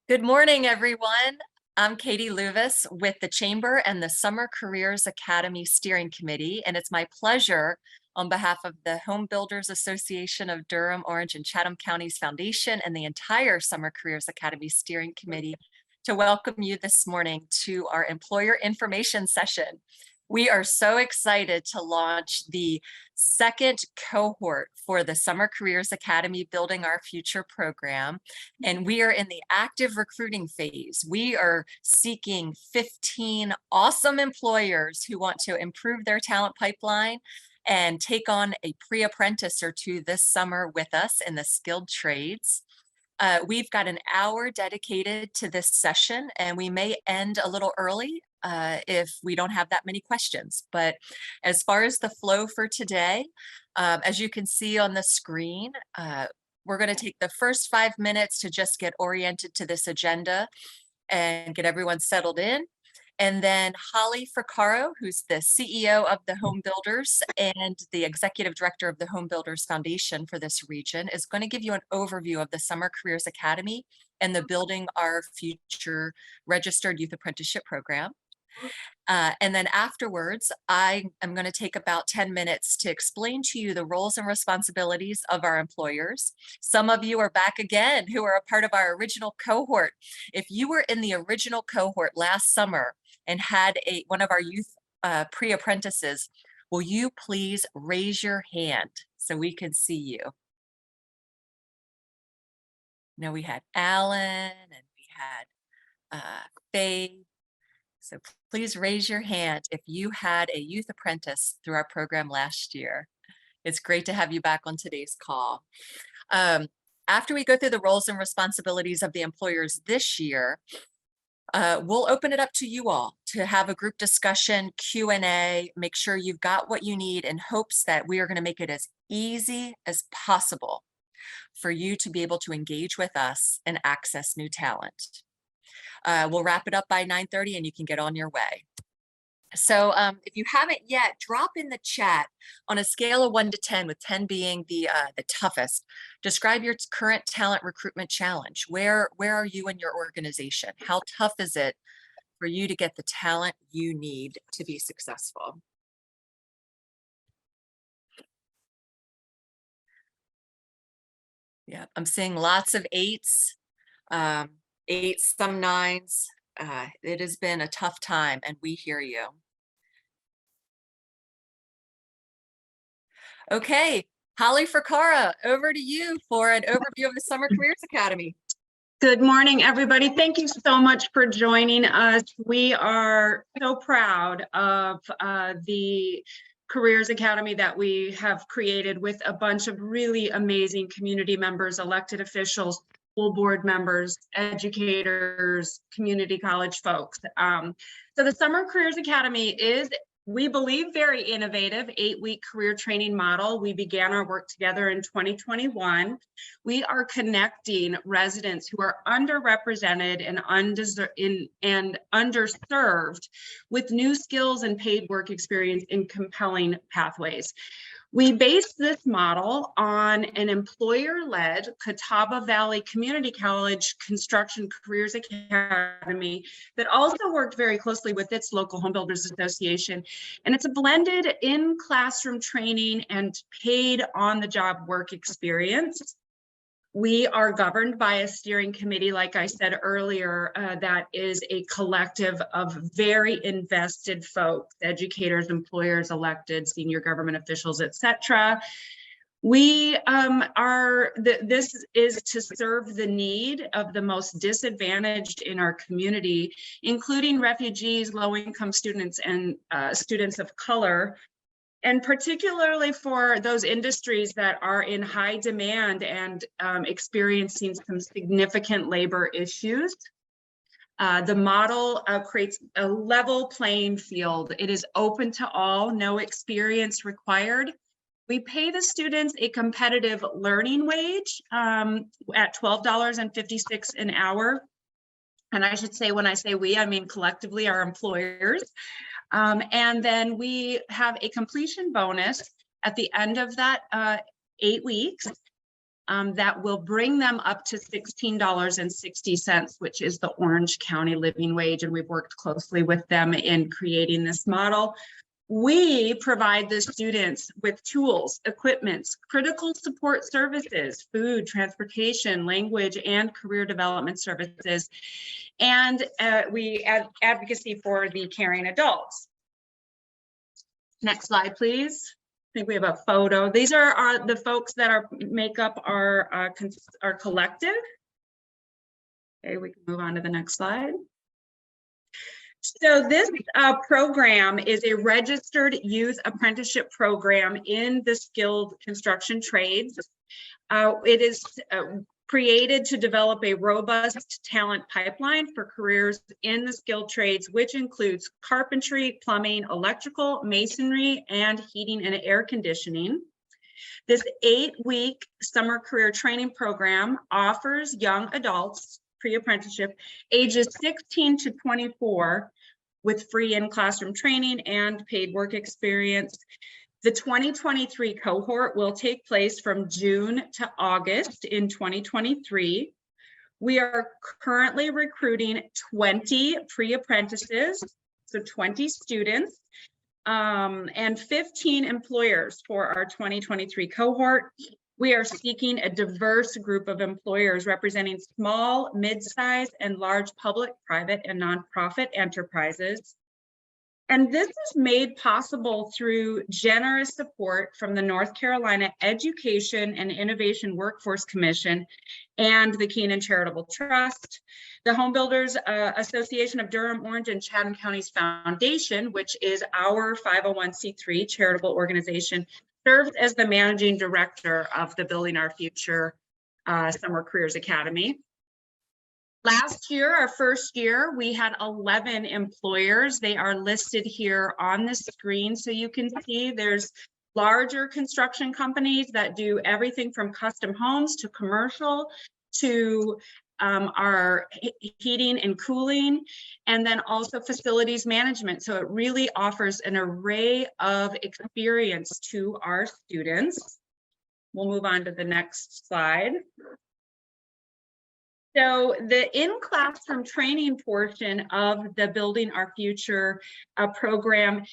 Good morning, everyone. I'm Katie Luvis with the Chamber and the Summer Careers Academy Steering Committee, and it's my pleasure on behalf of the Home Builders Association of Durham, Orange, and Chatham Counties Foundation and the entire Summer Careers Academy Steering Committee to welcome you this morning to our employer information session. We are so excited to launch the second cohort for the Summer Careers Academy Building Our Future program, and we are in the active recruiting phase. We are seeking 15 awesome employers who want to improve their talent pipeline and take on a pre-apprentice or two this summer with us in the skilled trades. We've got an hour dedicated to this session, and we may end a little early if we don't have that many questions. But as far as the flow for today, as you can see on the screen, we're going to take the first 5 minutes to just get oriented to this agenda and get everyone settled in. And then Holly Fricaro, who's the CEO of the Home Builders and the Executive Director of the Home Builders Foundation for this region, is going to give you an overview of the Summer Careers Academy and the Building Our Future Registered Youth Apprenticeship program. And then afterwards, I am going to take about 10 minutes to explain to you the roles and responsibilities of our employers. Some of you are back again who are a part of our original cohort. If you were in the original cohort last summer and had one of our youth pre-apprentices, will you please raise your hand so we can see you? Now we had Alan and we had Faye. So please raise your hand if you had a youth apprentice through our program last year. It's great to have you back on today's call. After we go through the roles and responsibilities of the employers this year, we'll open it up to you all to have a group discussion, Q&A, make sure you've got what you need in hopes that we are going to make it as easy as possible for you to be able to engage with us and access new talent. We'll wrap it up by 9:30 and you can get on your way. So if you haven't yet, drop in the chat on a scale of 1 to 10, with 10 being the toughest. Describe your current talent recruitment challenge. Where are you in your organization? How tough is it for you to get the talent you need to be successful? Yeah, I'm seeing lots of 8s. 8s, some 9s. It has been a tough time, and we hear you. Okay, Holly Fricaro, over to you for an overview of the Summer Careers Academy. Good morning, everybody. Thank you so much for joining us. We are so proud of the Careers Academy that we have created with a bunch of really amazing community members, elected officials, school board members, educators, community college folks. So the Summer Careers Academy is, we believe, very innovative 8-week career training model. We began our work together in 2021. We are connecting residents who are underrepresented and underserved with new skills and paid work experience in compelling pathways. We based this model on an employer-led Catawba Valley Community College Construction Careers Academy that also worked very closely with its local Home Builders Association. And it's a blended in-classroom training and paid on-the-job work experience. We are governed by a steering committee, like I said earlier, that is a collective of very invested folks, educators, employers, elected, senior government officials, etc. This is to serve the need of the most disadvantaged in our community, including refugees, low-income students, and students of color. And particularly for those industries that are in high demand and experiencing some significant labor issues. The model creates a level playing field. It is open to all, no experience required. We pay the students a competitive learning wage at $12.56 an hour. And I should say, when I say we, I mean collectively our employers. And then we have a completion bonus at the end of that 8 weeks. that will bring them up to $16.60, which is the Orange County living wage. And we've worked closely with them in creating this model. We provide the students with tools, equipment, critical support services, food, transportation, language, and career development services. And we add advocacy for the caring adults. Next slide, please. I think we have a photo. These are the folks that make up our collective. Okay, we can move on to the next slide. So this program is a registered youth apprenticeship program in the skilled construction trades. It is created to develop a robust talent pipeline for careers in the skilled trades, which includes carpentry, plumbing, electrical, masonry, and heating and air conditioning. This 8-week summer career training program offers young adults pre-apprenticeship ages 16 to 24 with free in-classroom training and paid work experience. The 2023 cohort will take place from June to August in 2023. We are currently recruiting 20 pre-apprentices, so 20 students, and 15 employers for our 2023 cohort. We are seeking a diverse group of employers representing small, mid-size, and large public, private, and nonprofit enterprises. And this is made possible through generous support from the North Carolina Education and Innovation Workforce Commission and the Keenan Charitable Trust. The Home Builders Association of Durham, Orange, and Chatham Counties Foundation, which is our 501c3 charitable organization, serves as the managing director of the Building Our Future Summer Careers Academy. Last year, our first year, we had 11 employers. They are listed here on the screen. So you can see there's larger construction companies that do everything from custom homes to commercial to our heating and cooling, and then also facilities management. So it really offers an array of experience to our students. We'll move on to the next slide. So the in-classroom training portion of the Building Our Future program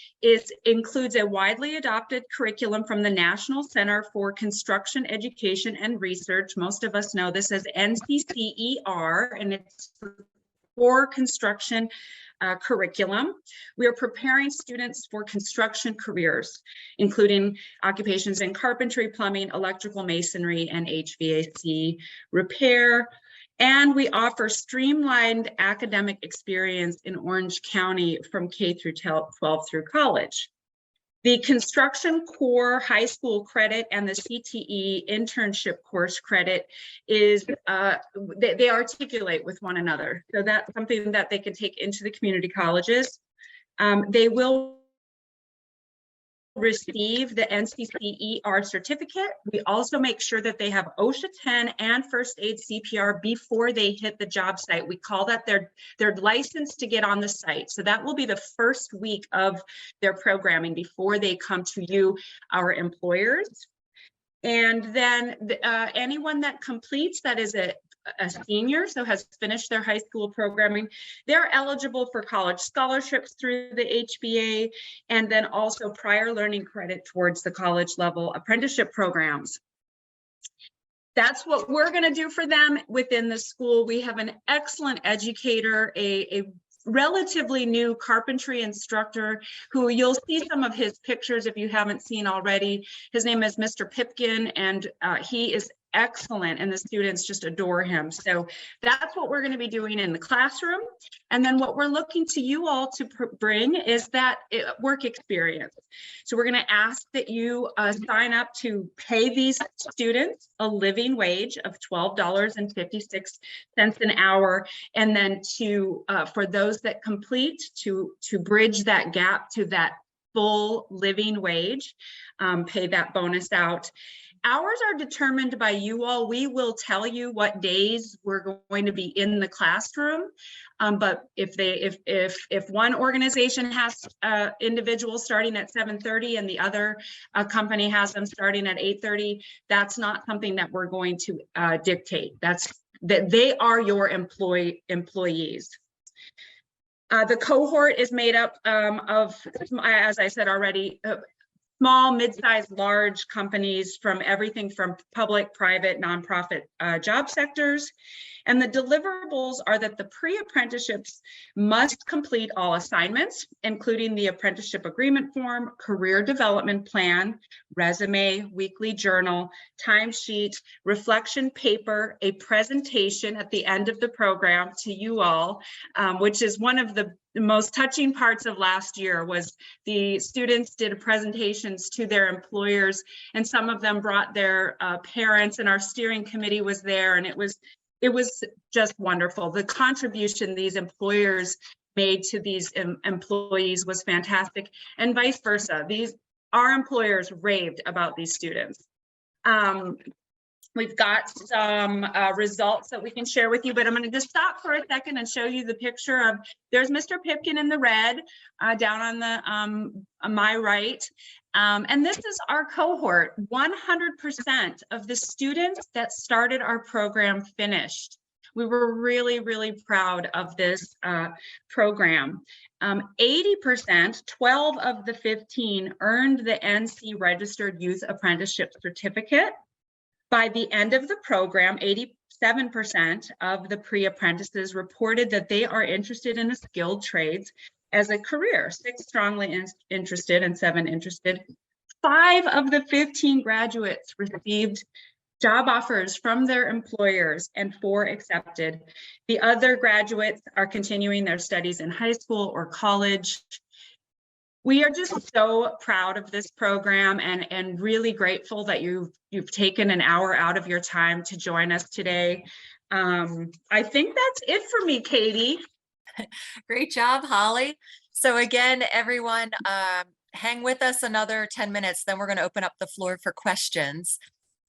includes a widely adopted curriculum from the National Center for Construction Education and Research. Most of us know this as NCCER, and it's for construction curriculum. We are preparing students for construction careers, including occupations in carpentry, plumbing, electrical, masonry, and HVAC repair. And we offer streamlined academic experience in Orange County from K through 12 through college. The construction core high school credit and the CTE internship course credit is, they articulate with one another. So that's something that they can take into the community colleges. They will receive the NCCER certificate. We also make sure that they have OSHA 10 and first aid CPR before they hit the job site. We call that their license to get on the site. So that will be the first week of their programming before they come to you, our employers. And then anyone that completes, that is a senior, so has finished their high school programming, they're eligible for college scholarships through the HBA, and then also prior learning credit towards the college level apprenticeship programs. That's what we're going to do for them within the school. We have an excellent educator, a relatively new carpentry instructor who you'll see some of his pictures if you haven't seen already. His name is Mr. Pipkin, and he is excellent, and the students just adore him. So that's what we're going to be doing in the classroom. And then what we're looking to you all to bring is that work experience. So we're going to ask that you sign up to pay these students a living wage of $12.56 an hour, and then to for those that complete, to bridge that gap to that full living wage, pay that bonus out. Hours are determined by you all. We will tell you what days we're going to be in the classroom. But if one organization has individuals starting at 7:30 and the other company has them starting at 8:30, that's not something that we're going to dictate. That they are your employees. The cohort is made up of, as I said already, small, mid-sized, large companies from everything from public, private, nonprofit job sectors. And the deliverables are that the pre-apprenticeships must complete all assignments, including the apprenticeship agreement form, career development plan, resume, weekly journal, timesheet, reflection paper, a presentation at the end of the program to you all, which is one of the most touching parts of last year. Was the students did presentations to their employers, and some of them brought their parents, and our steering committee was there, and it was just wonderful. The contribution these employers made to these employees was fantastic, and vice versa. Our employers raved about these students. We've got some results that we can share with you, but I'm going to just stop for a second and show you the picture of, there's Mr. Pipkin in the red down on the on my right. And this is our cohort. 100% of the students that started our program finished. We were really, really proud of this program. 80%, 12 of the 15 earned the NC Registered Youth Apprenticeship Certificate. By the end of the program, 87% of the pre-apprentices reported that they are interested in the skilled trades as a career. 6 strongly interested and 7 interested. 5 of the 15 graduates received job offers from their employers and 4 accepted. The other graduates are continuing their studies in high school or college. We are just so proud of this program and really grateful that you've taken an hour out of your time to join us today. I think that's it for me, Katie. Great job, Holly. So again, everyone, hang with us another 10 minutes, then we're going to open up the floor for questions.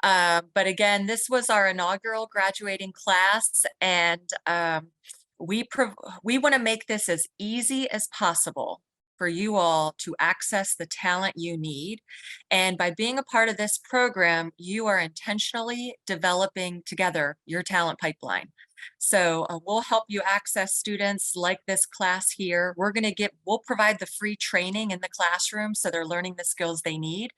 But again, this was our inaugural graduating class, and we want to make this as easy as possible for you all to access the talent you need. And by being a part of this program, you are intentionally developing together your talent pipeline. So we'll help you access students like this class here. We'll provide the free training in the classroom so they're learning the skills they need,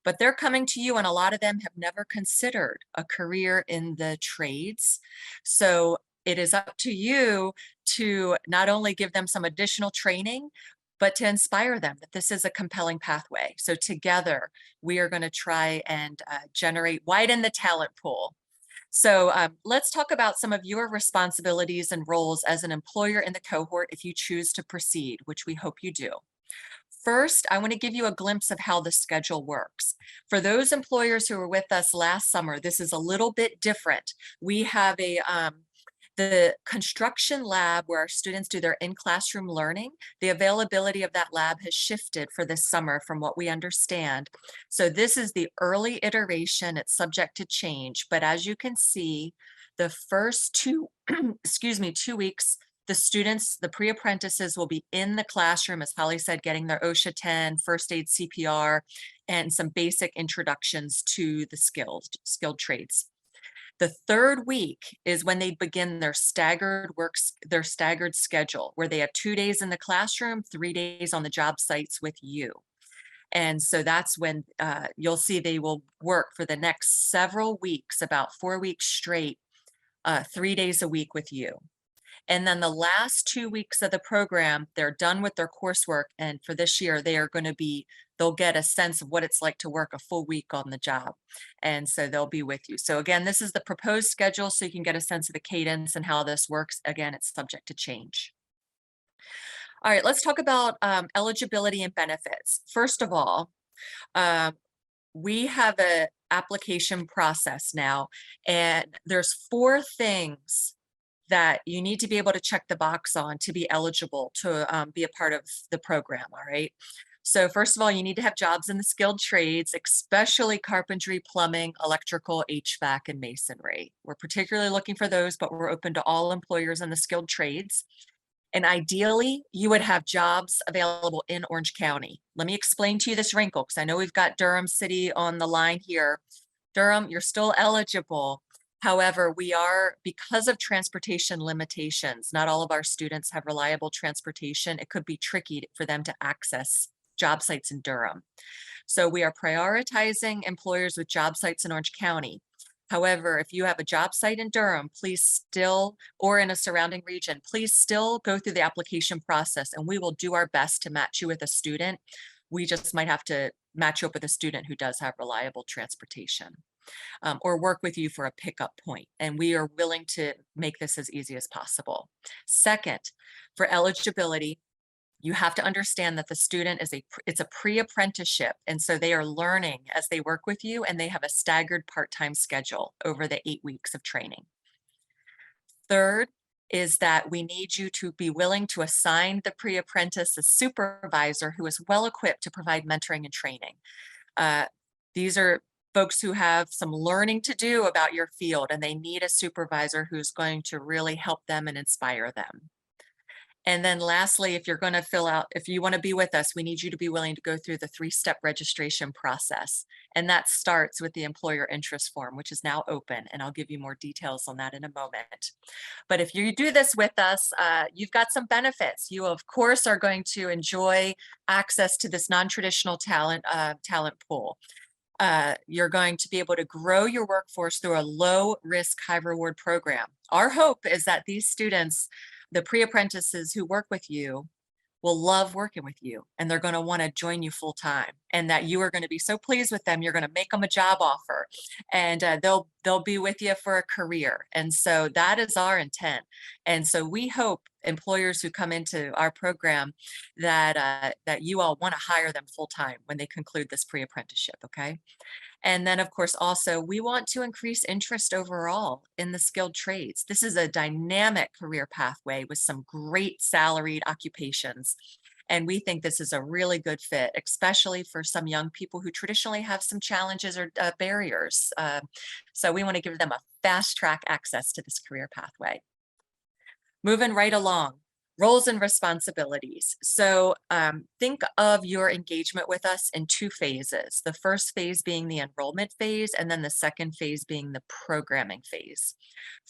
but they're coming to you, and a lot of them have never considered a career in the trades. So it is up to you to not only give them some additional training, but to inspire them that this is a compelling pathway. So together, we are going to try and widen the talent pool. So let's talk about some of your responsibilities and roles as an employer in the cohort if you choose to proceed, which we hope you do. First, I want to give you a glimpse of how the schedule works. For those employers who were with us last summer, this is a little bit different. We have the construction lab where our students do their in-classroom learning. The availability of that lab has shifted for this summer from what we understand. So this is the early iteration. It's subject to change, but as you can see, the first 2 weeks, the students, the pre-apprentices, will be in the classroom, as Holly said, getting their OSHA 10, first aid, CPR, and some basic introductions to the skilled trades. The third week is when they begin their staggered schedule, where they have 2 days in the classroom, 3 days on the job sites with you. And so that's when you'll see they will work for the next several weeks, about 4 weeks straight, 3 days a week with you. And then the last 2 weeks of the program, they're done with their coursework. And for this year, they'll get a sense of what it's like to work a full week on the job. And so they'll be with you. So again, this is the proposed schedule so you can get a sense of the cadence and how this works. Again, it's subject to change. All right, let's talk about eligibility and benefits. First of all, we have an application process now, and there's 4 things that you need to be able to check the box on to be eligible to be a part of the program, all right? So first of all, you need to have jobs in the skilled trades, especially carpentry, plumbing, electrical, HVAC, and masonry. We're particularly looking for those, but we're open to all employers in the skilled trades. And ideally, you would have jobs available in Orange County. Let me explain to you this wrinkle, because I know we've got Durham City on the line here. Durham, you're still eligible. However, we are, because of transportation limitations, not all of our students have reliable transportation. It could be tricky for them to access job sites in Durham. So we are prioritizing employers with job sites in Orange County. However, if you have a job site in Durham, please still, or in a surrounding region, please still go through the application process, and we will do our best to match you with a student. We just might have to match you up with a student who does have reliable transportation, or work with you for a pickup point. And we are willing to make this as easy as possible. Second, for eligibility, you have to understand that the student is it's a pre-apprenticeship, and so they are learning as they work with you, and they have a staggered part-time schedule over the 8 weeks of training. Third is that we need you to be willing to assign the pre-apprentice a supervisor who is well-equipped to provide mentoring and training. These are folks who have some learning to do about your field, and they need a supervisor who's going to really help them and inspire them. And then lastly, if you're going to if you want to be with us, we need you to be willing to go through the 3-step registration process. And that starts with the employer interest form, which is now open. And I'll give you more details on that in a moment. But if you do this with us, you've got some benefits. You, of course, are going to enjoy access to this non-traditional talent pool. You're going to be able to grow your workforce through a low risk, high reward program. Our hope is that these students, the pre-apprentices who work with you, will love working with you, and they're going to want to join you full time, and that you are going to be so pleased with them, you're going to make them a job offer, and they'll be with you for a career. And so that is our intent. And so we hope employers who come into our program that you all want to hire them full time when they conclude this pre-apprenticeship. Okay. And then, of course, also, we want to increase interest overall in the skilled trades. This is a dynamic career pathway with some great salaried occupations. And we think this is a really good fit, especially for some young people who traditionally have some challenges or barriers. So we want to give them a fast track access to this career pathway. Moving right along. Roles and responsibilities. So think of your engagement with us in 2 phases. The first phase being the enrollment phase, and then the second phase being the programming phase.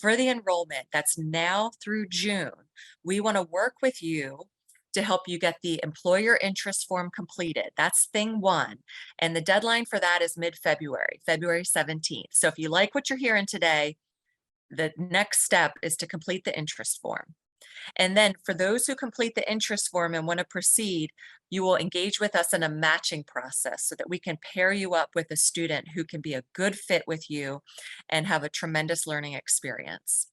For the enrollment, that's now through June, we want to work with you to help you get the employer interest form completed. That's thing 1. And the deadline for that is mid-February, February 17th. So if you like what you're hearing today, the next step is to complete the interest form. And then for those who complete the interest form and want to proceed, you will engage with us in a matching process so that we can pair you up with a student who can be a good fit with you and have a tremendous learning experience.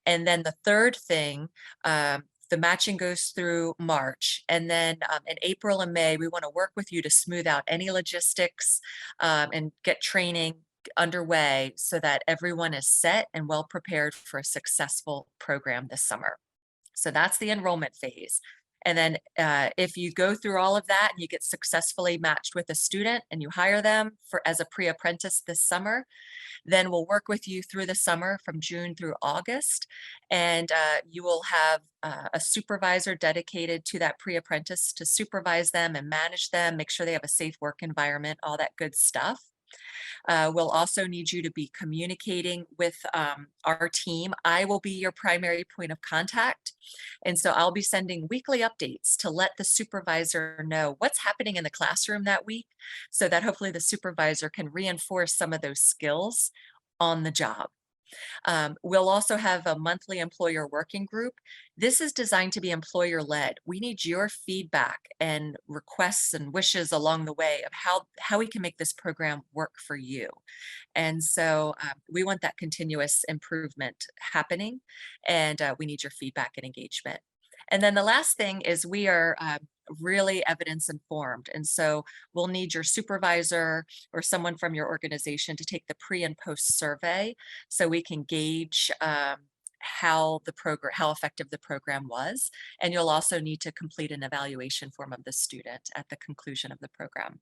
And then the third thing, the matching goes through March. And then in April and May, we want to work with you to smooth out any logistics and get training underway so that everyone is set and well prepared for a successful program this summer. So that's the enrollment phase. And then if you go through all of that and you get successfully matched with a student and you hire them as a pre-apprentice this summer, then we'll work with you through the summer from June through August. And you will have a supervisor dedicated to that pre-apprentice to supervise them and manage them, make sure they have a safe work environment, all that good stuff. We'll also need you to be communicating with our team. I will be your primary point of contact. And so I'll be sending weekly updates to let the supervisor know what's happening in the classroom that week so that hopefully the supervisor can reinforce some of those skills on the job. We'll also have a monthly employer working group. This is designed to be employer-led. We need your feedback and requests and wishes along the way of how we can make this program work for you. And so we want that continuous improvement happening, and we need your feedback and engagement. And then the last thing is we are really evidence informed. And so we'll need your supervisor or someone from your organization to take the pre and post survey so we can gauge how effective the program was. And you'll also need to complete an evaluation form of the student at the conclusion of the program.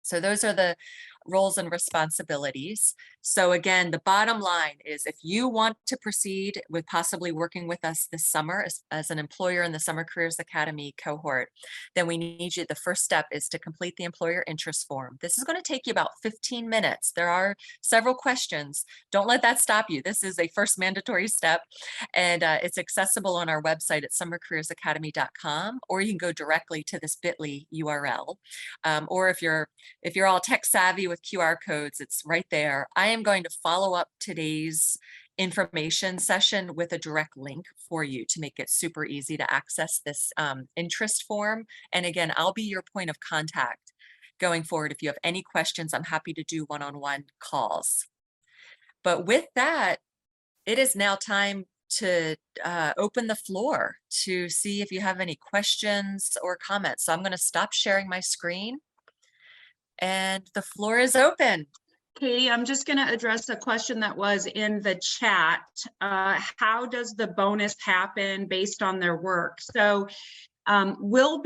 So those are the roles and responsibilities. So again, the bottom line is if you want to proceed with possibly working with us this summer as an employer in the Summer Careers Academy cohort, then we need you, the first step is to complete the employer interest form. This is going to take you about 15 minutes. There are several questions. Don't let that stop you. This is a first mandatory step, and it's accessible on our website at summercareersacademy.com, or you can go directly to this bit.ly URL. Or if you're all tech savvy with QR codes, it's right there. I am going to follow up today's information session with a direct link for you to make it super easy to access this interest form. And again, I'll be your point of contact going forward. If you have any questions, I'm happy to do one-on-one calls. But with that, it is now time to open the floor to see if you have any questions or comments. So I'm going to stop sharing my screen. And the floor is open. Katie, I'm just going to address a question that was in the chat. How does the bonus happen based on their work? So we'll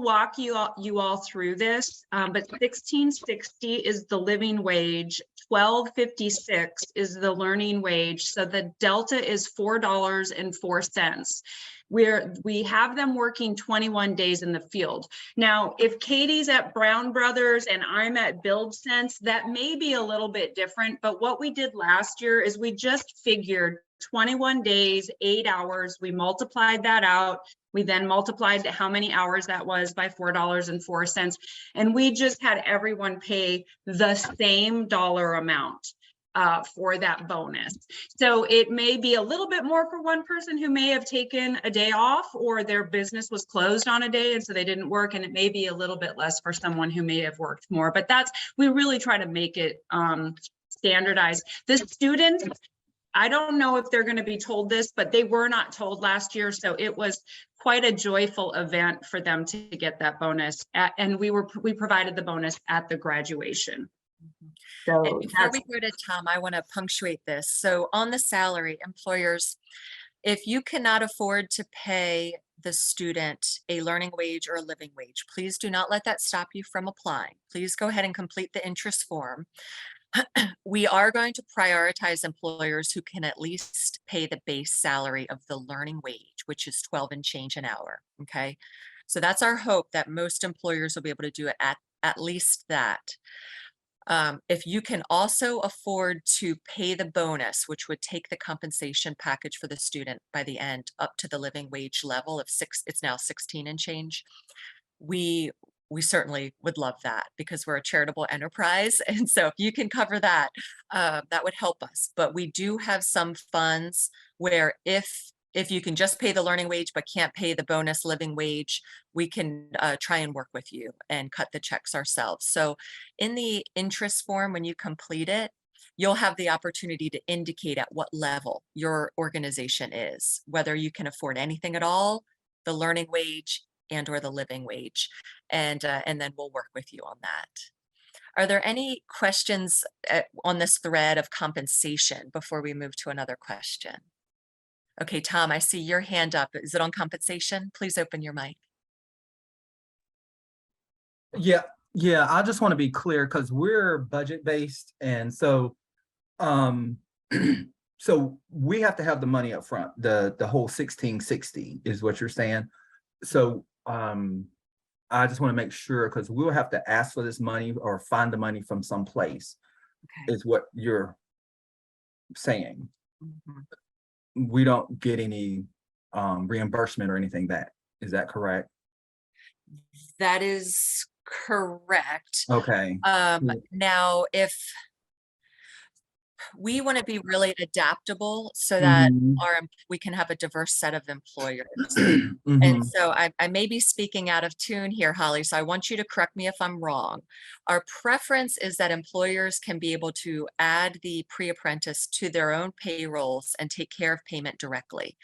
walk you all through this, but $16.60 is the living wage, $12.56 is the learning wage. So the delta is $4.04. We have them working 21 days in the field. Now, if Katie's at Brown Brothers and I'm at BuildSense, that may be a little bit different, but what we did last year is we just figured 21 days, 8 hours, we multiplied that out. We then multiplied how many hours that was by $4.04. And we just had everyone pay the same dollar amount for that bonus. So it may be a little bit more for one person who may have taken a day off, or their business was closed on a day and so they didn't work, and it may be a little bit less for someone who may have worked more. But we really try to make it standardized. The students, I don't know if they're going to be told this, but they were not told last year. So it was quite a joyful event for them to get that bonus. And we provided the bonus at the graduation. So and before we go to Tom, I want to punctuate this. So on the salary, employers, if you cannot afford to pay the student a learning wage or a living wage, please do not let that stop you from applying. Please go ahead and complete the interest form. We are going to prioritize employers who can at least pay the base salary of the learning wage, which is 12 and change an hour. Okay. So that's our hope, that most employers will be able to do it at least that. If you can also afford to pay the bonus, which would take the compensation package for the student by the end up to the living wage level of it's now 16 and change. We certainly would love that, because we're a charitable enterprise. And so if you can cover that, that would help us. But we do have some funds where if you can just pay the learning wage but can't pay the bonus living wage, we can try and work with you and cut the checks ourselves. So in the interest form, when you complete it, you'll have the opportunity to indicate at what level your organization is, whether you can afford anything at all, the learning wage and or the living wage, and then we'll work with you on that. Are there any questions on this thread of compensation before we move to another question? Okay, Tom, I see your hand up. Is it on compensation? Please open your mic. Yeah, I just want to be clear, because we're budget based, and so so we have to have the money up front. The whole 1660 is what you're saying. So I just want to make sure, because we'll have to ask for this money or find the money from someplace. Okay. Is what you're saying. Mm-hmm. We don't get any reimbursement or anything. Is that correct? That is correct. Okay. Now, if we want to be really adaptable so that we can have a diverse set of employers. And so I may be speaking out of tune here, Holly, so I want you to correct me if I'm wrong. Our preference is that employers can be able to add the pre-apprentice to their own payrolls and take care of payment directly.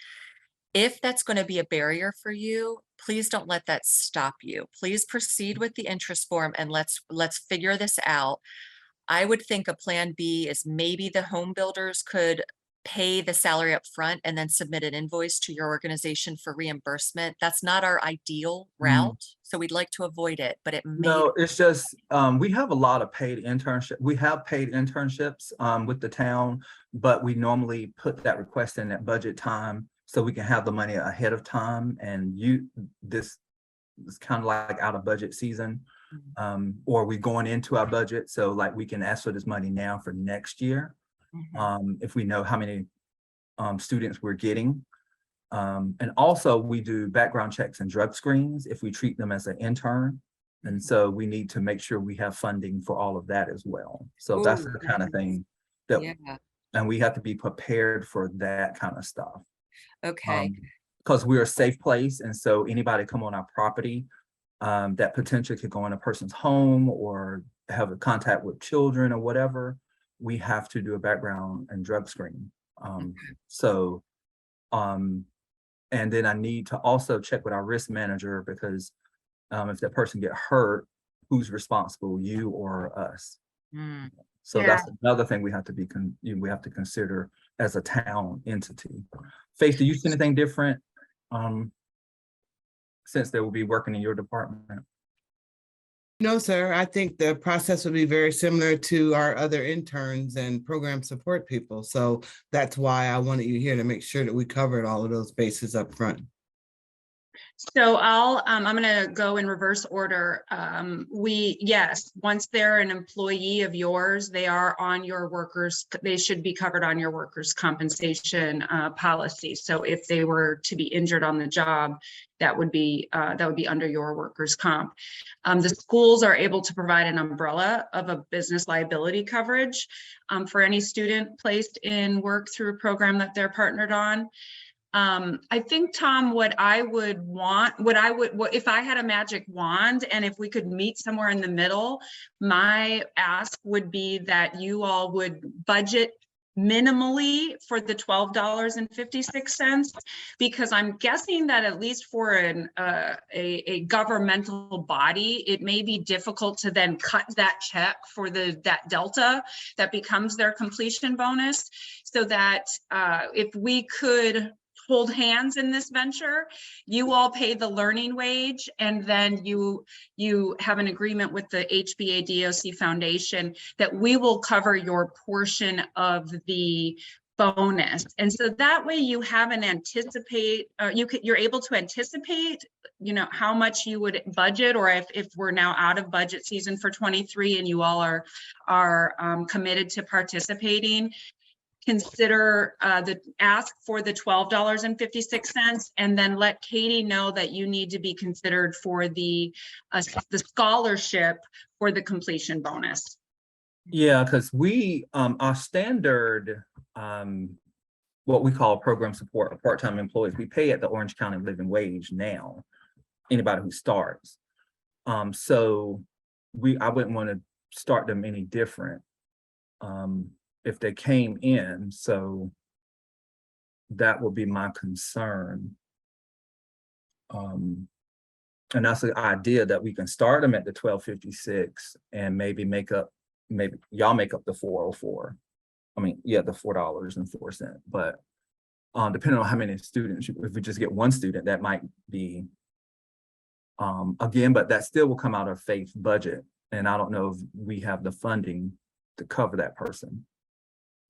If that's going to be a barrier for you, please don't let that stop you. Please proceed with the interest form and let's figure this out. I would think a plan B is maybe the home builders could pay the salary up front and then submit an invoice to your organization for reimbursement. That's not our ideal route, so we'd like to avoid it, but it may. No, it's just, we have a lot of paid internship. We have paid internships, with the town, but we normally put that request in at budget time so we can have the money ahead of time. And this is kind of like out of budget season, or we going into our budget. So like we can ask for this money now for next year. If we know how many students we're getting. And also we do background checks and drug screens if we treat them as an intern. And so we need to make sure we have funding for all of that as well. So that's the kind of thing that, and we have to be prepared for that kind of stuff. Okay. Because we're a safe place. And so anybody come on our property that potentially could go in a person's home or have a contact with children or whatever, we have to do a background and drug screen. And then I need to also check with our risk manager because if that person get hurt, who's responsible, you or us? So that's another thing we have to we have to consider as a town entity. Faith, do you see anything different since they will be working in your department? No, sir. I think the process would be very similar to our other interns and program support people. So that's why I wanted you here to make sure that we covered all of those bases up front. So I'm going to go in reverse order. Yes, once they're an employee of yours, they are on your workers, they should be covered on your workers' compensation policy. So if they were to be injured on the job, that would be under your workers' comp. The schools are able to provide an umbrella of a business liability coverage for any student placed in work through a program that they're partnered on. I think, Tom, what if I had a magic wand and if we could meet somewhere in the middle, my ask would be that you all would budget minimally for the $12.56, because I'm guessing that at least for a governmental body, it may be difficult to then cut that check for that delta that becomes their completion bonus, so that if we could hold hands in this venture, you all pay the learning wage, and then you have an agreement with the HVAC-R Foundation that we will cover your portion of the bonus. And so that way you have an you're able to anticipate, how much you would budget, or if we're now out of budget season for 23 and you all are committed to participating, consider the ask for the $12.56, and then let Katie know that you need to be considered for the scholarship for the completion bonus. Yeah, because we our standard what we call program support or part-time employees, we pay at the Orange County living wage now, anybody who starts. So I wouldn't want to start them any different if they came in. So that would be my concern. And that's the idea, that we can start them at the $12.56 and maybe y'all make up the $4.04. I mean, yeah, the $4.04. But depending on how many students, if we just get one student, that might be again, but that still will come out of Faith's budget. And I don't know if we have the funding to cover that person.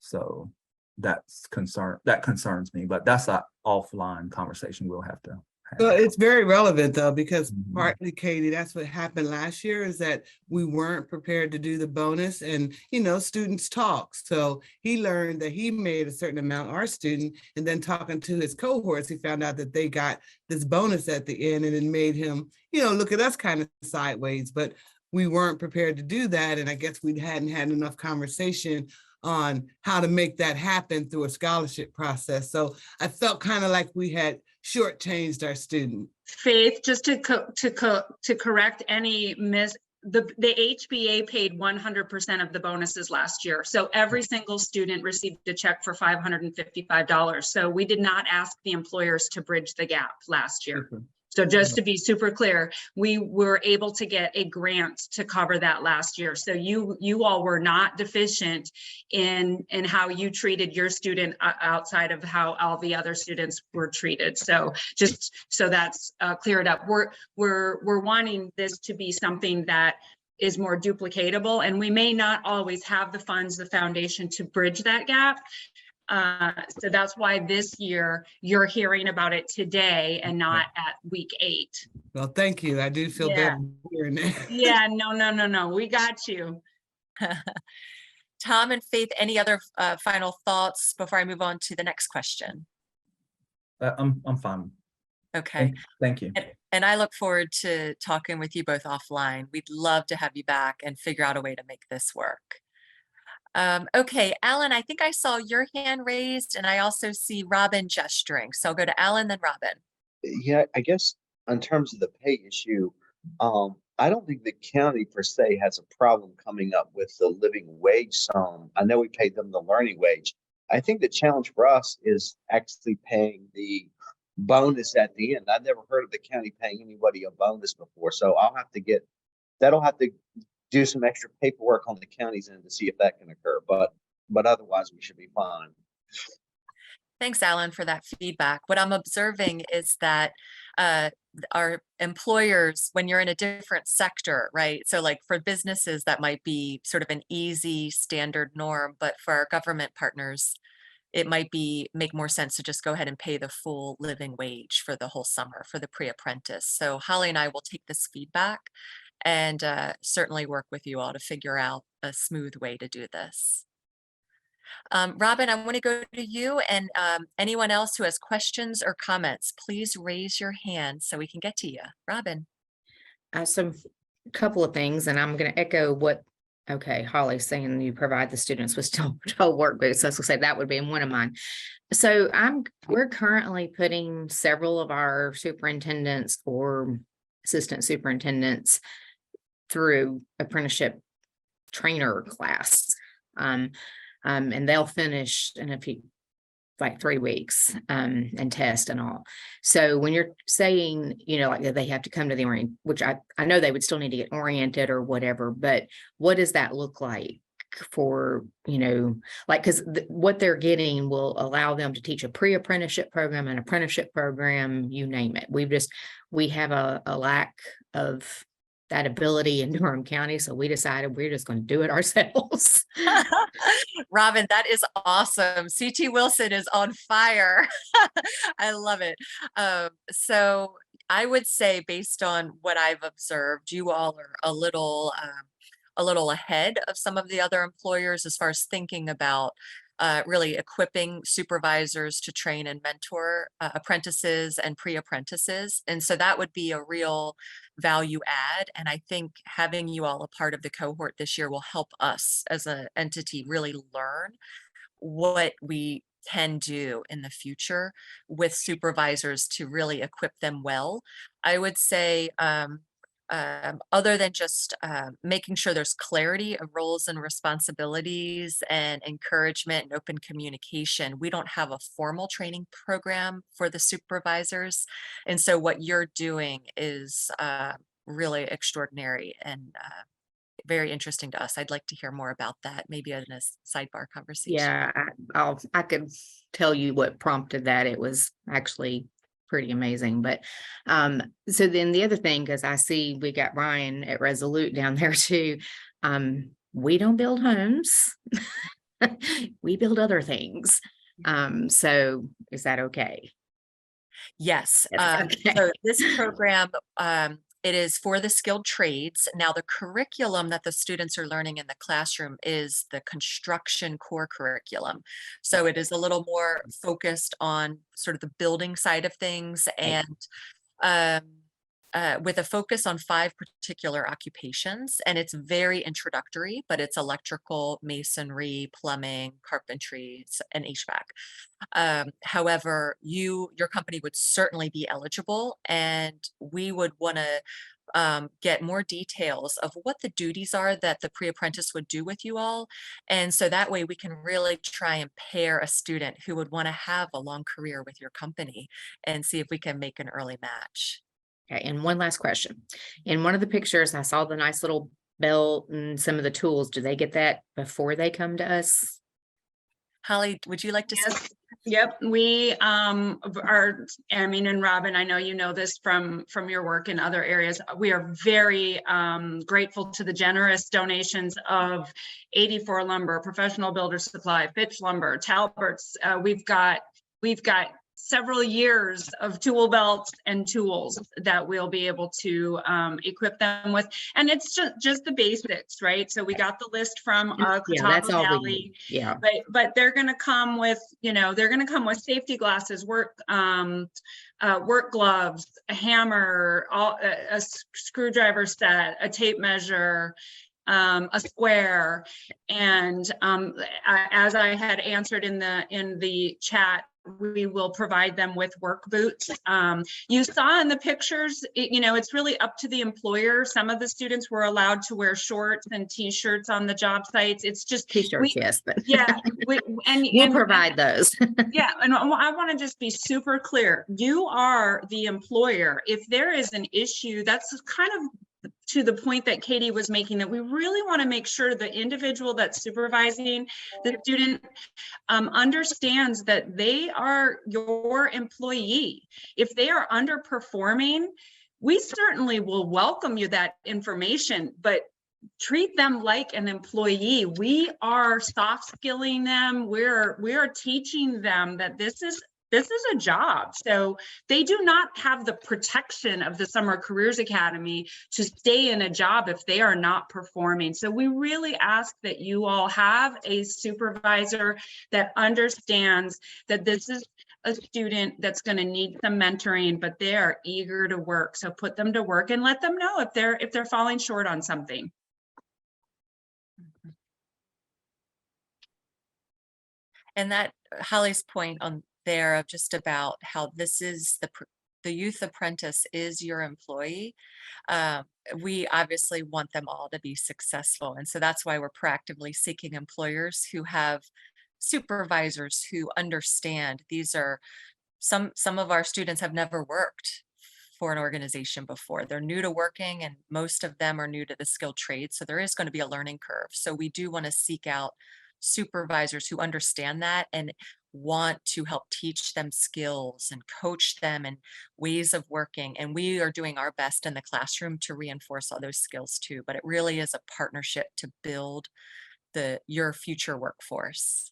So that concerns me, but that's an offline conversation we'll have to have. So it's very relevant though, because partly, Katie, that's what happened last year, is that we weren't prepared to do the bonus, and students talk. So he learned that he made a certain amount, our student, and then talking to his cohorts, he found out that they got this bonus at the end, and it made him, look at us kind of sideways. But we weren't prepared to do that, and I guess we hadn't had enough conversation on how to make that happen through a scholarship process. So I felt kind of like we had shortchanged our student. Faith, just to correct any the HBA paid 100% of the bonuses last year. So every single student received a check for $555. So we did not ask the employers to bridge the gap last year. So just to be super clear, we were able to get a grant to cover that last year. So you all were not deficient in how you treated your student outside of how all the other students were treated. So just so that's cleared up. We're wanting this to be something that is more duplicatable, and we may not always have the funds, the foundation to bridge that gap. So that's why this year you're hearing about it today and not at week 8. Well, thank you. I do feel better hearing that. Yeah, no. We got you. Tom and Faith, any other final thoughts before I move on to the next question? I'm fine. Okay. Thank you. And I look forward to talking with you both offline. We'd love to have you back and figure out a way to make this work. Okay, Alan, I think I saw your hand raised, and I also see Robin gesturing. So I'll go to Alan, then Robin. Yeah, I guess in terms of the pay issue, I don't think the county per se has a problem coming up with the living wage sum. I know we paid them the learning wage. I think the challenge for us is actually paying the bonus at the end. I've never heard of the county paying anybody a bonus before, so that'll have to do some extra paperwork on the county's end to see if that can occur, but otherwise we should be fine. Thanks, Alan, for that feedback. What I'm observing is that our employers, when you're in a different sector, right? So like for businesses, that might be sort of an easy standard norm, but for our government partners, it might make more sense to just go ahead and pay the full living wage for the whole summer for the pre-apprentice. So Holly and I will take this feedback and certainly work with you all to figure out a smooth way to do this. Robin, I want to go to you, and anyone else who has questions or comments, please raise your hand so we can get to you. Robin. So a couple of things, and I'm going to echo what, Holly's saying you provide the students with total work boots. So I was going to say that would be in one of mine. So we're currently putting several of our superintendents or assistant superintendents through apprenticeship trainer class. And they'll finish in a few, like 3 weeks, and test and all. So when you're saying, like they have to come to the orient, which I know they would still need to get oriented or whatever, but what does that look like for, because what they're getting will allow them to teach a pre-apprenticeship program, an apprenticeship program, you name it. We have a lack of that ability in Durham County. So we decided we're just going to do it ourselves. Robin, that is awesome. CT Wilson is on fire. I love it. So I would say, based on what I've observed, you all are a little ahead of some of the other employers as far as thinking about really equipping supervisors to train and mentor apprentices and pre-apprentices. And so that would be a real value add. And I think having you all a part of the cohort this year will help us as an entity really learn what we can do in the future with supervisors to really equip them well. I would say, other than just making sure there's clarity of roles and responsibilities and encouragement and open communication, we don't have a formal training program for the supervisors. And so what you're doing is really extraordinary and very interesting to us. I'd like to hear more about that, maybe in a sidebar conversation. Yeah, I could tell you what prompted that. It was actually pretty amazing. But so then the other thing, because I see we got Ryan at Resolute down there too. We don't build homes. We build other things. So is that okay? Yes. Okay. So this program, it is for the skilled trades. Now, the curriculum that the students are learning in the classroom is the construction core curriculum. So it is a little more focused on sort of the building side of things, and with a focus on 5 particular occupations. And it's very introductory, but it's electrical, masonry, plumbing, carpentry, and HVAC. However, your company would certainly be eligible, and we would want to get more details of what the duties are that the pre-apprentice would do with you all. And so that way we can really try and pair a student who would want to have a long career with your company and see if we can make an early match. Okay, and one last question. In one of the pictures, I saw the nice little belt and some of the tools. Do they get that before they come to us? Holly, would you like to speak? Yes, yep, we are, I mean, and Robin, I know you know this from your work in other areas. We are very grateful to the generous donations of 84 Lumber, Professional Builder Supply, Fitch Lumber, Talbert's. We've got several years of tool belts and tools that we'll be able to equip them with. And it's just the basics, right? So we got the list from Yeah, that's Catawba all we Valley. need. Yeah. But they're going to come with, they're going to come with safety glasses, work gloves, a hammer, a screwdriver set, a tape measure, a square. And as I had answered in the chat, we will provide them with work boots. You saw in the pictures, it's really up to the employer. Some of the students were allowed to wear shorts and t-shirts on the job sites. It's just T-shirts, yes, but yeah, we'll provide those. yeah, and I want to just be super clear. You are the employer. If there is an issue, that's kind of to the point that Katie was making, that we really want to make sure the individual that's supervising the student understands that they are your employee. If they are underperforming, we certainly will welcome you that information, but treat them like an employee. We are soft skilling them. We are teaching them that this is a job. So they do not have the protection of the Summer Careers Academy to stay in a job if they are not performing. So we really ask that you all have a supervisor that understands that this is a student that's going to need some mentoring, but they are eager to work. So put them to work and let them know if they're falling short on something. And that Holly's point on there of just about how this is the youth apprentice is your employee. We obviously want them all to be successful. And so that's why we're proactively seeking employers who have supervisors who understand these are some of our students have never worked for an organization before. They're new to working, and most of them are new to the skilled trade. So there is going to be a learning curve. So we do want to seek out supervisors who understand that and want to help teach them skills and coach them and ways of working. And we are doing our best in the classroom to reinforce all those skills too. But it really is a partnership to build your future workforce.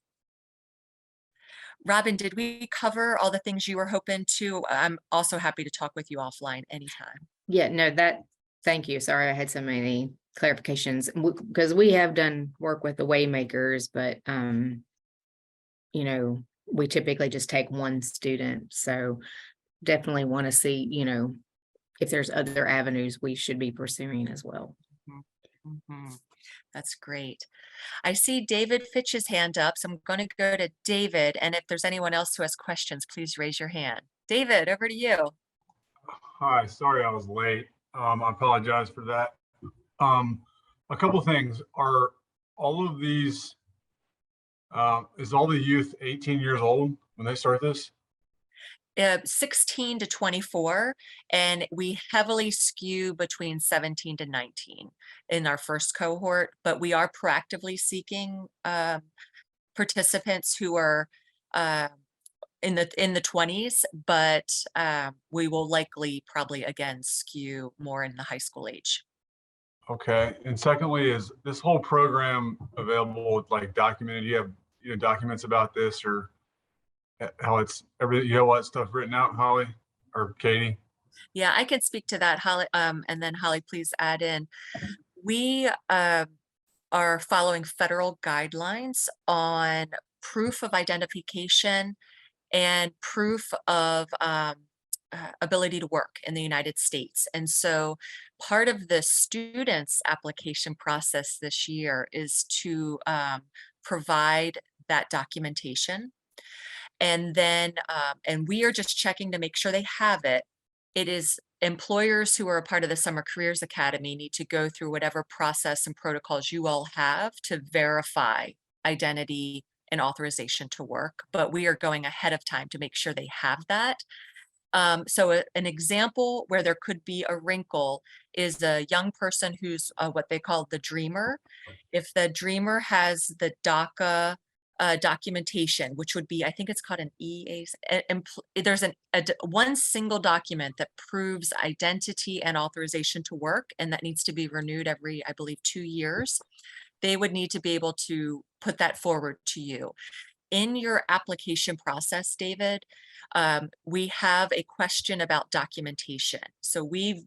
Robin, did we cover all the things you were hoping to? I'm also happy to talk with you offline anytime. Yeah, no, thank you. Sorry, I had so many clarifications because we have done work with the Waymakers, but we typically just take one student. So definitely want to see, if there's other avenues we should be pursuing as well. Mm-hmm. That's great. I see David Fitch's hand up, so I'm going to go to David. And if there's anyone else who has questions, please raise your hand. David, over to you. Hi, sorry I was late. I apologize for that. A couple things. Are all of these, is all the youth 18 years old when they start this? 16 to 24, and we heavily skew between 17 to 19 in our first cohort, but we are proactively seeking participants who are in the 20s, but we will likely probably again skew more in the high school age. Okay. And secondly, is this whole program available with like documented? You have documents about this, or how it's everything, you have all that stuff written out, Holly or Katie? Yeah, I can speak to that, Holly, and then Holly, please add in. We are following federal guidelines on proof of identification and proof of ability to work in the United States. And so part of the students' application process this year is to provide that documentation. And then, and we are just checking to make sure they have it. It is employers who are a part of the Summer Careers Academy need to go through whatever process and protocols you all have to verify identity and authorization to work. But we are going ahead of time to make sure they have that. So an example where there could be a wrinkle is a young person who's what they call the dreamer. If the dreamer has the DACA documentation, which would be, I think it's called an EA, there's one single document that proves identity and authorization to work, and that needs to be renewed every, I believe, 2 years. They would need to be able to put that forward to you. In your application process, David, we have a question about documentation. So we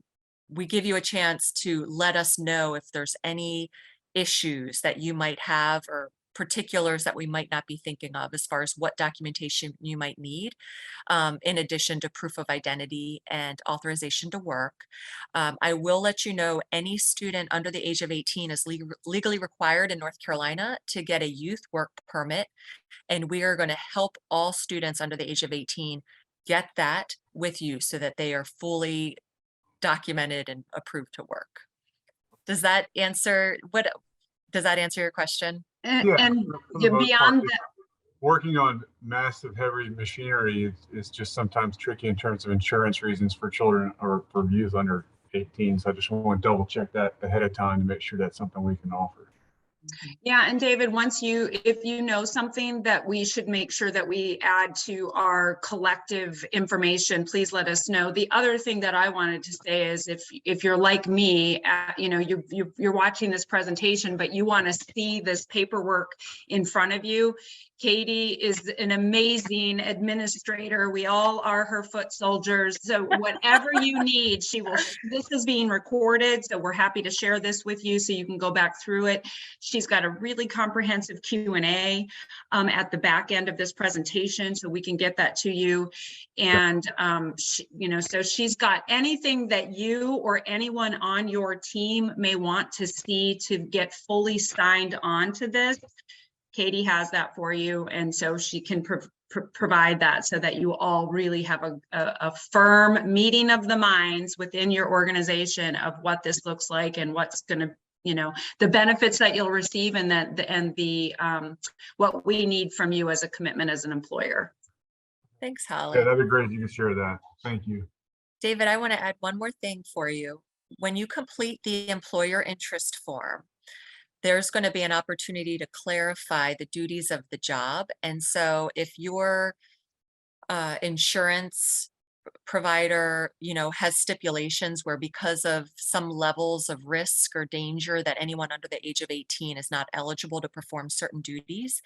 give you a chance to let us know if there's any issues that you might have or particulars that we might not be thinking of as far as what documentation you might need, in addition to proof of identity and authorization to work. I will let you know any student under the age of 18 is legally required in North Carolina to get a youth work permit, and we are going to help all students under the age of 18 get that with you so that they are fully documented and approved to work. Does that answer your question? And, Yeah, and for the most part, beyond that, working on massive heavy machinery is just sometimes tricky in terms of insurance reasons for children or for youth under 18. So I just want to double check that ahead of time to make sure that's something we can offer. yeah, and David, if you know something that we should make sure that we add to our collective information, please let us know. The other thing that I wanted to say is if you're like me, you know, you're watching this presentation, but you want to see this paperwork in front of you. Katie is an amazing administrator. We all are her foot soldiers. So whatever you need, this is being recorded. So we're happy to share this with you so you can go back through it. She's got a really comprehensive Q&A at the back end of this presentation, so we can get that to you. And, you know, so she's got anything that you or anyone on your team may want to see to get fully signed on to this. Katie has that for you, and so she can provide that so that you all really have a firm meeting of the minds within your organization of what this looks like and what's going to, you know, the benefits that you'll receive and what we need from you as a commitment as an employer. Thanks, Holly. Yeah, that'd be great if you could share that. Thank you. David, I want to add one more thing for you. When you complete the employer interest form, there's going to be an opportunity to clarify the duties of the job. And so if your insurance provider, you know, has stipulations where because of some levels of risk or danger that anyone under the age of 18 is not eligible to perform certain duties,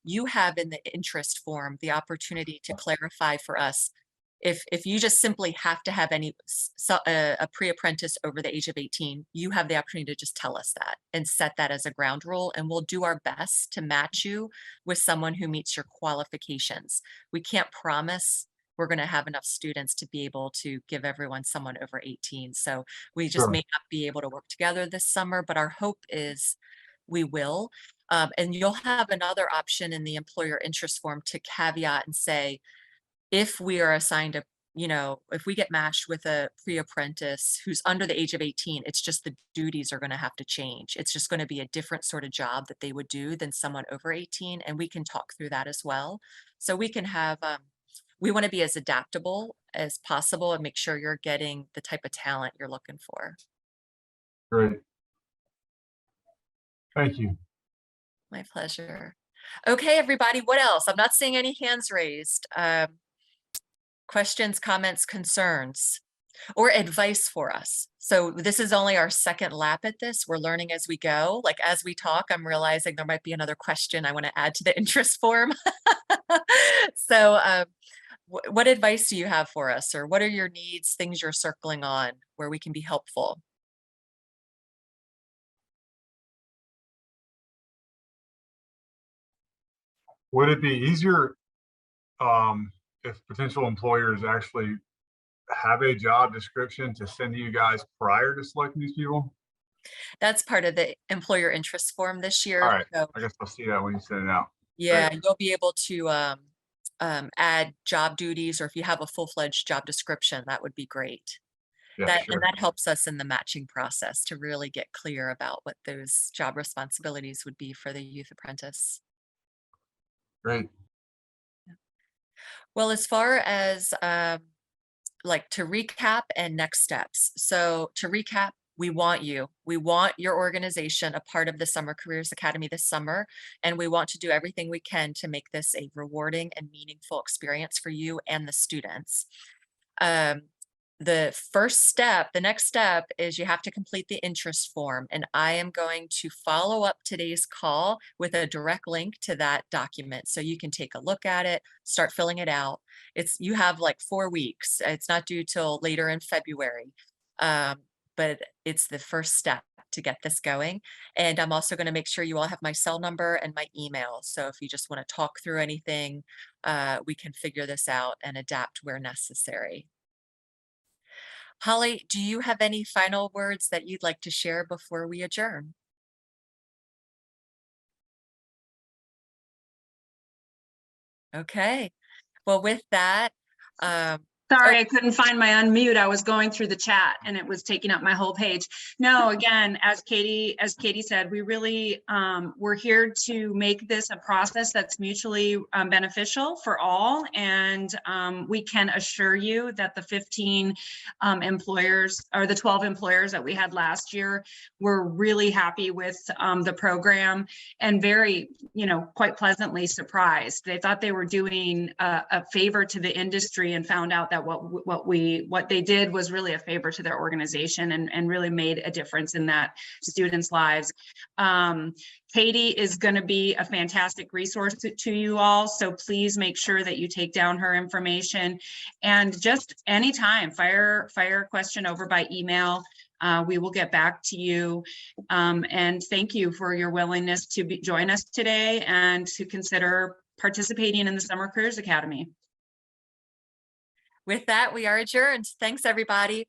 you have in the interest form the opportunity to clarify for us if you just simply have to have a pre-apprentice over the age of 18, you have the opportunity to just tell us that and set that as a ground rule, and we'll do our best to match you with someone who meets your qualifications. We can't promise we're going to have enough students to be able to give everyone someone over 18. So we just may not be able to work together this summer, but our hope is we will. And you'll have another option in the employer interest form to caveat and say, if we are assigned you know, if we get matched with a pre-apprentice who's under the age of 18, it's just the duties are going to have to change. It's just going to be a different sort of job that they would do than someone over 18. And we can talk through that as well. So we can have, we want to be as adaptable as possible and make sure you're getting the type of talent you're looking for. Great. Thank you. My pleasure. Okay, everybody, what else? I'm not seeing any hands raised. Questions, comments, concerns, or advice for us. So this is only our second lap at this. We're learning as we go. Like as we talk, I'm realizing there might be another question I want to add to the interest form. So what advice do you have for us, or what are your needs, things you're circling on where we can be helpful? Would it be easier if potential employers actually have a job description to send to you guys prior to selecting these people? That's part of the employer interest form this year. All right. So, I guess I'll see that when you send it out. yeah, you'll be able to add job duties, or if you have a full-fledged job description, that would be great. Yeah, And that helps us in the matching process to really get clear about what those job responsibilities would be for the youth apprentice. Great. Well, as far as like to recap and next steps. So to recap, we want you. We want your organization a part of the Summer Careers Academy this summer, and we want to do everything we can to make this a rewarding and meaningful experience for you and the students. The first step, the next step is you have to complete the interest form, and I am going to follow up today's call with a direct link to that document so you can take a look at it, start filling it out. You have like 4 weeks. It's not due till later in February, but it's the first step to get this going. And I'm also going to make sure you all have my cell number and my email. So if you just want to talk through anything, we can figure this out and adapt where necessary. Holly, do you have any final words that you'd like to share before we adjourn? Okay, well, with that, Sorry, I couldn't find my unmute. I was going through the chat and it was taking up my whole page. No, again, as Katie said, we really, we're here to make this a process that's mutually beneficial for all. And we can assure you that the 15 employers, or the 12 employers that we had last year, were really happy with the program and very, quite pleasantly surprised. They thought they were doing a favor to the industry and found out that what they did was really a favor to their organization and really made a difference in that students' lives. Katie is going to be a fantastic resource to you all, so please make sure that you take down her information, and just anytime fire a question over by email. We will get back to you, and thank you for your willingness to join us today and to consider participating in the Summer Careers Academy. with that, we are adjourned. Thanks, everybody.